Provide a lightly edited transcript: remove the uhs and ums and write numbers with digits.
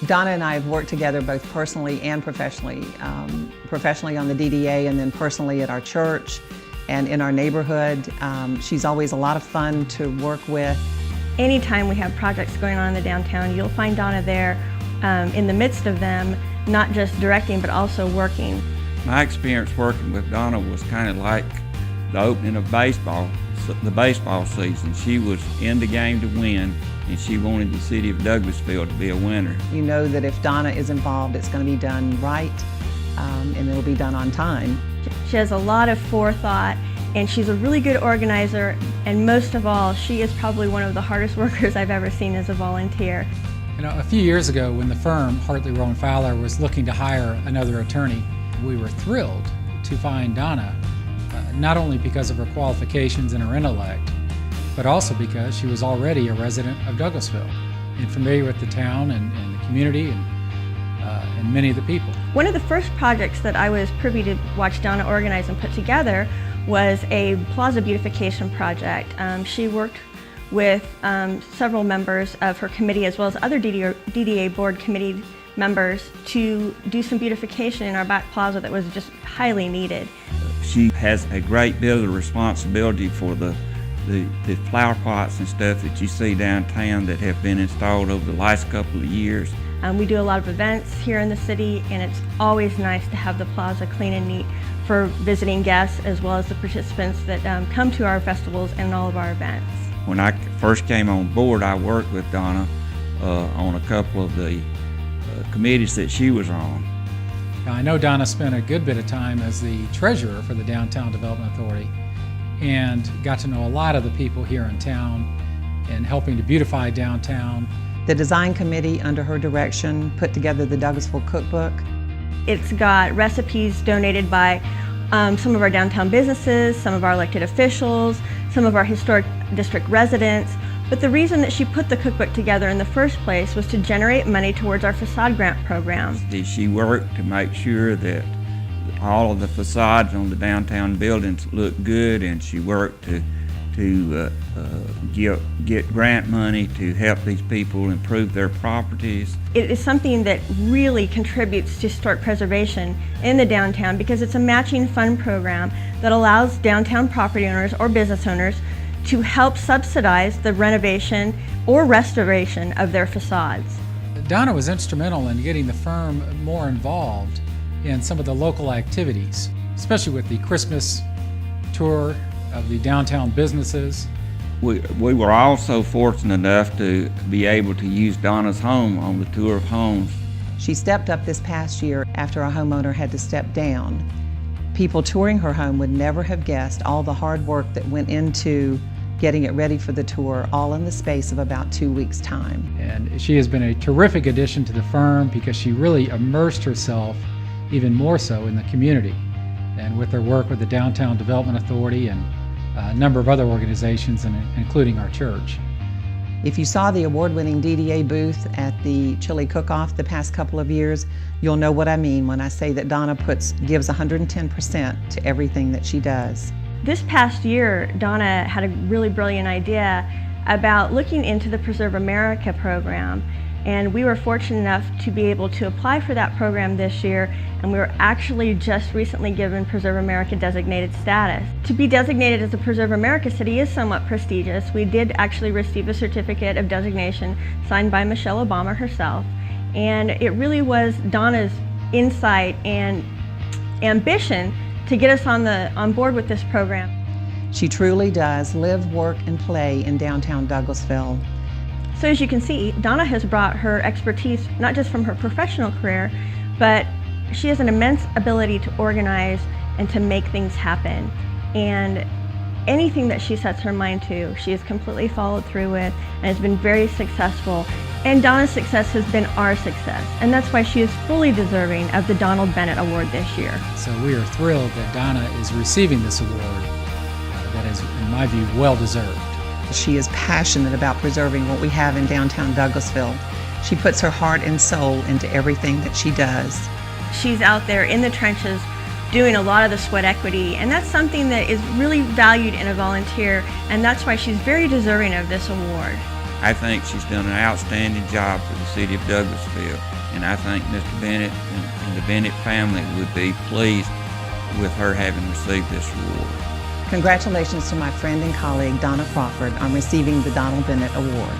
Donna and I have worked together both personally and professionally. Professionally on the DDA and then personally at our church and in our neighborhood. She's always a lot of fun to work with. Anytime we have projects going on in the downtown, you'll find Donna there in the midst of them, not just directing but also working. My experience working with Donna was kind of like the opening of the baseball season. She was in the game to win, and she wanted the city of Douglasville to be a winner. You know that if Donna is involved, it's going to be done right, and it'll be done on time. She has a lot of forethought, and she's a really good organizer, and most of all, she is probably one of the hardest workers I've ever seen as a volunteer. You know, a few years ago when the firm, Hartley, Rowan Fowler, was looking to hire another attorney, we were thrilled to find Donna, not only because of her qualifications and her intellect, but also because she was already a resident of Douglasville and familiar with the town and the community and many of the people. One of the first projects that I was privy to watch Donna organize and put together was a plaza beautification project. She worked with several members of her committee as well as other DDA board committee members to do some beautification in our back plaza that was just highly needed. She has a great deal of responsibility for the flower pots and stuff that you see downtown that have been installed over the last couple of years. We do a lot of events here in the city, and it's always nice to have the plaza clean and neat for visiting guests as well as the participants that come to our festivals and all of our events. When I first came on board, I worked with Donna on a couple of the committees that she was on. Now, I know Donna spent a good bit of time as the treasurer for the Downtown Development Authority and got to know a lot of the people here in town and helping to beautify downtown. The design committee under her direction put together the Douglasville cookbook. It's got recipes donated by some of our downtown businesses, some of our elected officials, some of our historic district residents. But the reason that she put the cookbook together in the first place was to generate money towards our facade grant program. She worked to make sure that all of the facades on the downtown buildings looked good, and she worked to get grant money to help these people improve their properties. It is something that really contributes to historic preservation in the downtown because it's a matching fund program that allows downtown property owners or business owners to help subsidize the renovation or restoration of their facades. Donna was instrumental in getting the firm more involved in some of the local activities, especially with the Christmas tour of the downtown businesses. We were also fortunate enough to be able to use Donna's home on the tour of homes. She stepped up this past year after a homeowner had to step down. People touring her home would never have guessed all the hard work that went into getting it ready for the tour, all in the space of about 2 weeks' time. And she has been a terrific addition to the firm because she really immersed herself even more so in the community, and with her work with the Downtown Development Authority and a number of other organizations, including our church. If you saw the award-winning DDA booth at the chili cook-off the past couple of years, you'll know what I mean when I say that Donna gives 110% to everything that she does. This past year, Donna had a really brilliant idea about looking into the Preserve America program, and we were fortunate enough to be able to apply for that program this year, and we were actually just recently given Preserve America designated status. To be designated as a Preserve America city is somewhat prestigious. We did actually receive a certificate of designation signed by Michelle Obama herself, and it really was Donna's insight and ambition to get us on board with this program. She truly does live, work, and play in downtown Douglasville. So as you can see, Donna has brought her expertise not just from her professional career, but she has an immense ability to organize and to make things happen. And anything that she sets her mind to, she has completely followed through with and has been very successful. And Donna's success has been our success, and that's why she is fully deserving of the Donald Bennett Award this year. So we are thrilled that Donna is receiving this award that is, in my view, well-deserved. She is passionate about preserving what we have in downtown Douglasville. She puts her heart and soul into everything that she does. She's out there in the trenches doing a lot of the sweat equity, and that's something that is really valued in a volunteer, and that's why she's very deserving of this award. I think she's done an outstanding job for the city of Douglasville, and I think Mr. Bennett and the Bennett family would be pleased with her having received this award. Congratulations to my friend and colleague Donna Crawford on receiving the Donald Bennett Award.